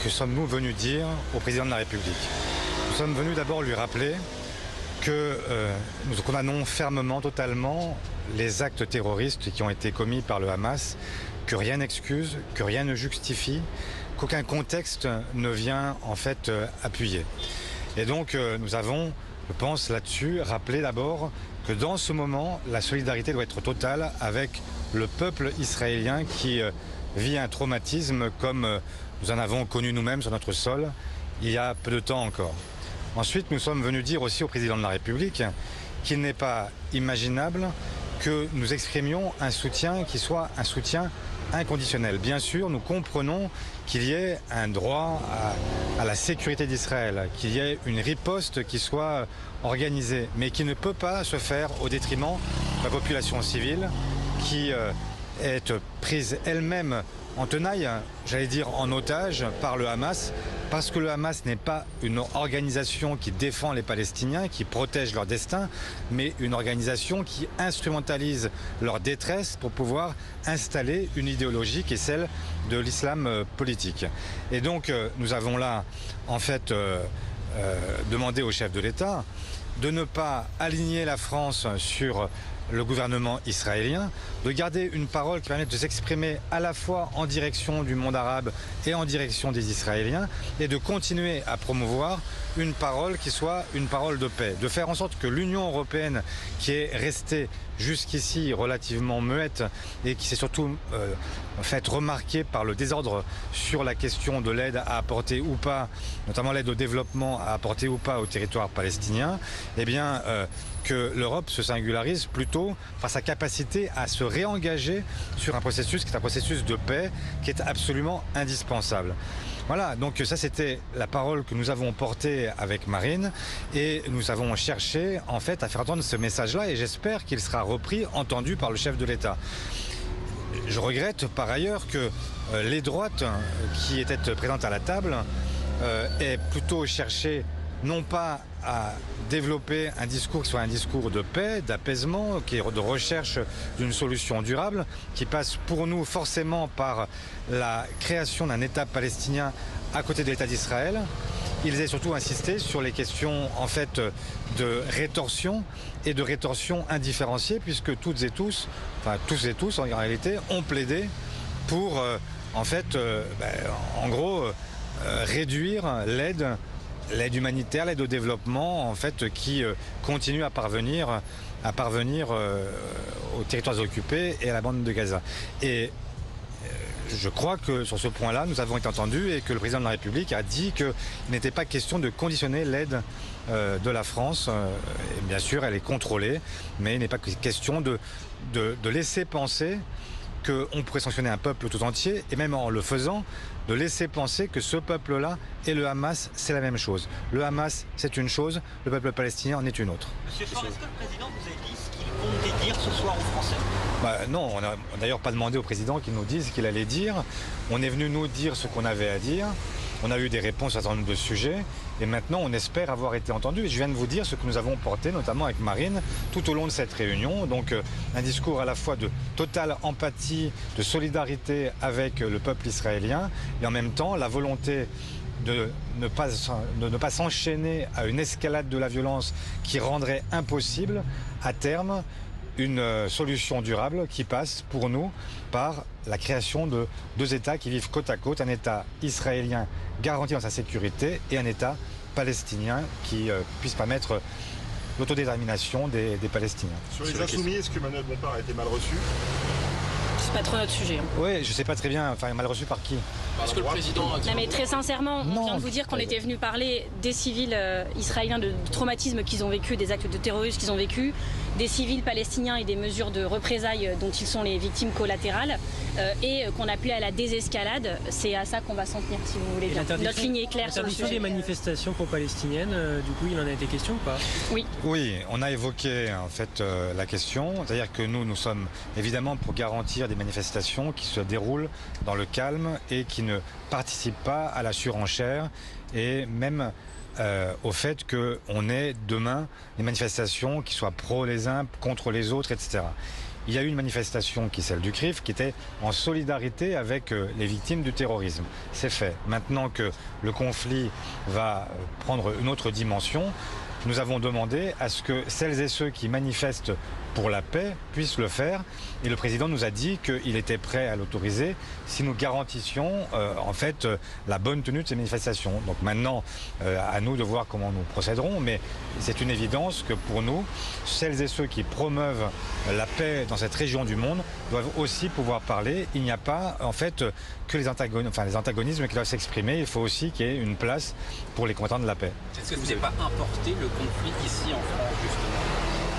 que sommes-nous venus dire au président de la République? Nous sommes venus d'abord lui rappeler que nous condamnons fermement, totalement, les actes terroristes qui ont été commis par le Hamas, que rien n'excuse, que rien ne justifie, qu'aucun contexte ne vient en fait appuyer. Et donc nous avons, je pense là-dessus, rappelé d'abord que dans ce moment, la solidarité doit être totale avec le peuple israélien qui vit un traumatisme comme nous en avons connu nous-mêmes sur notre sol il y a peu de temps encore. Ensuite, nous sommes venus dire aussi au président de la République qu'il n'est pas imaginable que nous exprimions un soutien qui soit un soutien inconditionnel. Bien sûr, nous comprenons qu'il y ait un droit à la sécurité d'Israël, qu'il y ait une riposte qui soit organisée, mais qui ne peut pas se faire au détriment de la population civile qui est prise elle-même en tenaille, j'allais dire en otage, par le Hamas, parce que le Hamas n'est pas une organisation qui défend les Palestiniens, qui protège leur destin, mais une organisation qui instrumentalise leur détresse pour pouvoir installer une idéologie qui est celle de l'islam politique. Et donc nous avons là en fait demandé au chef de l'État de ne pas aligner la France sur le gouvernement israélien, de garder une parole qui permette de s'exprimer à la fois en direction du monde arabe et en direction des Israéliens, et de continuer à promouvoir une parole qui soit une parole de paix, de faire en sorte que l'Union européenne, qui est restée jusqu'ici relativement muette et qui s'est surtout fait remarquer par le désordre sur la question de l'aide à apporter ou pas, notamment l'aide au développement à apporter ou pas au territoire palestinien, eh bien que l'Europe se singularise plutôt par sa capacité à se réengager sur un processus qui est un processus de paix qui est absolument indispensable. Voilà, donc ça c'était la parole que nous avons portée avec Marine et nous avons cherché en fait à faire entendre ce message-là et j'espère qu'il sera repris, entendu par le chef de l'État. Je regrette par ailleurs que les droites qui étaient présentes à la table aient plutôt cherché non pas à développer un discours qui soit un discours de paix, d'apaisement, de recherche d'une solution durable, qui passe pour nous forcément par la création d'un État palestinien à côté de l'État d'Israël. Ils aient surtout insisté sur les questions en fait de rétorsion et de rétorsion indifférenciée, puisque toutes et tous, enfin tous et tous en réalité, ont plaidé pour en fait, en gros, réduire l'aide humanitaire, l'aide au développement, en fait, qui continue à parvenir aux territoires occupés et à la bande de Gaza. Et je crois que sur ce point-là, nous avons été entendus et que le président de la République a dit qu'il n'était pas question de conditionner l'aide de la France. Et bien sûr, elle est contrôlée, mais il n'est pas question de laisser penser qu'on pourrait sanctionner un peuple tout entier, et même en le faisant, de laisser penser que ce peuple-là et le Hamas, c'est la même chose. Le Hamas, c'est une chose, le peuple palestinien en est une autre. Monsieur Faure, est-ce que le président vous a dit ce qu'il comptait dire ce soir aux Français? Non, on n'a d'ailleurs pas demandé au président qu'il nous dise ce qu'il allait dire. On est venu nous dire ce qu'on avait à dire. On a eu des réponses à un certain nombre de sujets et maintenant on espère avoir été entendu. Je viens de vous dire ce que nous avons porté, notamment avec Marine, tout au long de cette réunion. Donc un discours à la fois de totale empathie, de solidarité avec le peuple israélien et en même temps la volonté de ne pas s'enchaîner à une escalade de la violence qui rendrait impossible à terme une solution durable qui passe pour nous par la création de deux États qui vivent côte à côte, un État israélien garanti dans sa sécurité et un État palestinien qui puisse permettre l'autodétermination des Palestiniens. Sur les insoumis, est-ce que Manuel Bompard a été mal reçu? C'est pas trop notre sujet. Oui, je sais pas très bien, enfin mal reçu par qui? Parce que le président a dit... Non mais très sincèrement, on vient de vous dire qu'on était venu parler des civils israéliens, du traumatisme qu'ils ont vécu, des actes de terrorisme qu'ils ont vécu, des civils palestiniens et des mesures de représailles dont ils sont les victimes collatérales, et qu'on appelait à la désescalade. C'est à ça qu'on va s'en tenir, si vous voulez bien. Notre ligne est claire sur le sujet. L'interdiction des manifestations pro-palestiniennes, du coup, il en a été question ou pas? Oui. Oui, on a évoqué en fait la question, c'est-à-dire que nous sommes évidemment pour garantir des manifestations qui se déroulent dans le calme et qui ne participent pas à la surenchère et même au fait qu'on ait demain des manifestations qui soient pro les uns, contre les autres, etc. il y a eu une manifestation qui est celle du CRIF, qui était en solidarité avec les victimes du terrorisme. C'est fait. Maintenant que le conflit va prendre une autre dimension, nous avons demandé à ce que celles et ceux qui manifestent pour la paix puissent le faire. Et le président nous a dit qu'il était prêt à l'autoriser si nous garantissions la bonne tenue de ces manifestations. Donc maintenant, à nous de voir comment nous procéderons. Mais c'est une évidence que pour nous, celles et ceux qui promeuvent la paix dans cette région du monde doivent aussi pouvoir parler. Il n'y a pas que les antagonismes qui doivent s'exprimer. Il faut aussi qu'il y ait une place pour les combattants de la paix. Est-ce que vous n'avez pas importé le conflit ici en France, justement ?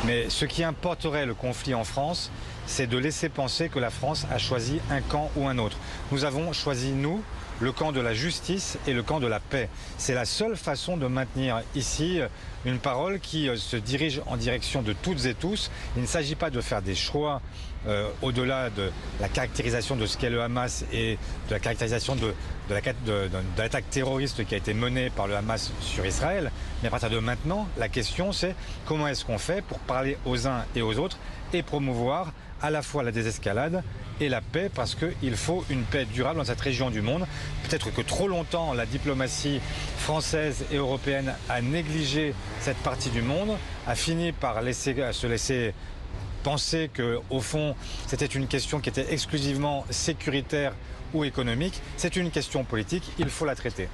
Mais ce qui importerait le conflit en France, c'est de laisser penser que la France a choisi un camp ou un autre. Nous avons choisi, nous, le camp de la justice et le camp de la paix. C'est la seule façon de maintenir ici une parole qui se dirige en direction de toutes et tous. Il ne s'agit pas de faire des choix au-delà de la caractérisation de ce qu'est le Hamas et de la caractérisation de l'attaque terroriste qui a été menée par le Hamas sur Israël. Mais à partir de maintenant, la question c'est comment est-ce qu'on fait pour parler aux uns et aux autres et promouvoir à la fois la désescalade et la paix, parce qu'il faut une paix durable dans cette région du monde. Peut-être que trop longtemps, la diplomatie française et européenne a négligé cette partie du monde, a fini par se laisser penser qu'au fond, c'était une question qui était exclusivement sécuritaire ou économique. C'est une question politique, il faut la traiter.